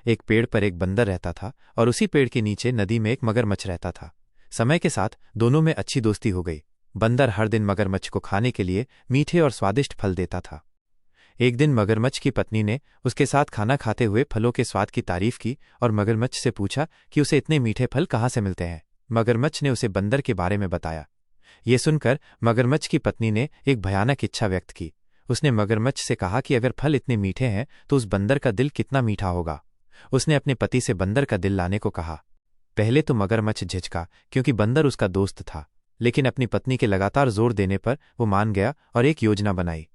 एक पेड़ पर एक बंदर रहता था और उसी पेड़ के नीचे नदी में एक मगरमच्छ रहता था। समय के साथ दोनों में अच्छी दोस्ती हो गई। बंदर हर दिन मगरमच्छ को खाने के लिए मीठे और स्वादिष्ट फल देता था। एक दिन मगरमच्छ की पत्नी ने उसके साथ खाना खाते हुए फलों के स्वाद की तारीफ की और मगरमच्छ से पूछा कि उसे इतने मीठे फल कहाँ से मिलते हैं। मगरमच्छ ने उसे बंदर के बारे में बताया। ये सुनकर मगरमच्छ की पत्नी ने एक भयानक इच्छा व्यक्त की। उसने मगरमच्छ से कहा कि अगर फल इतने मीठे हैं तो उस बंदर का दिल कितना मीठा होगा। उसने अपने पति से बंदर का दिल लाने को कहा। पहले तो मगरमच्छ झिझका क्योंकि बंदर उसका दोस्त था, लेकिन अपनी पत्नी के लगातार जोर देने पर वो मान गया और एक योजना बनाई।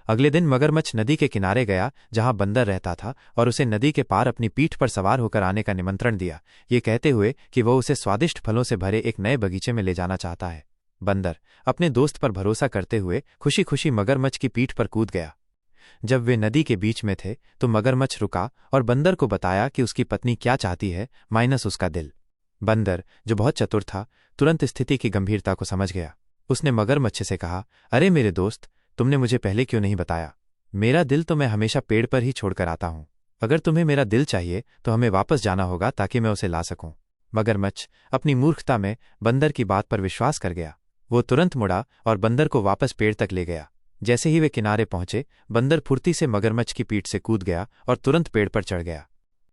अगले दिन मगरमच्छ नदी के किनारे गया जहां बंदर रहता था और उसे नदी के पार अपनी पीठ पर सवार होकर आने का निमंत्रण दिया, ये कहते हुए कि वह उसे स्वादिष्ट फलों से भरे एक नए बगीचे में ले जाना चाहता है। बंदर अपने दोस्त पर भरोसा करते हुए खुशी खुशी मगरमच्छ की पीठ पर कूद गया। जब वे नदी के बीच में थे तो मगरमच्छ रुका और बंदर को बताया कि उसकी पत्नी क्या चाहती है, माइनस उसका दिल। बंदर, जो बहुत चतुर था, तुरंत स्थिति की गंभीरता को समझ गया। उसने मगरमच्छ से कहा, अरे मेरे दोस्त, तुमने मुझे पहले क्यों नहीं बताया? मेरा दिल तो मैं हमेशा पेड़ पर ही छोड़कर आता हूं। अगर तुम्हें मेरा दिल चाहिए तो हमें वापस जाना होगा ताकि मैं उसे ला सकूं। मगरमच्छ अपनी मूर्खता में बंदर की बात पर विश्वास कर गया। वो तुरंत मुड़ा और बंदर को वापस पेड़ तक ले गया। जैसे ही वे किनारे पहुंचे, बंदर फुर्ती से मगरमच्छ की पीठ से कूद गया और तुरंत पेड़ पर चढ़ गया।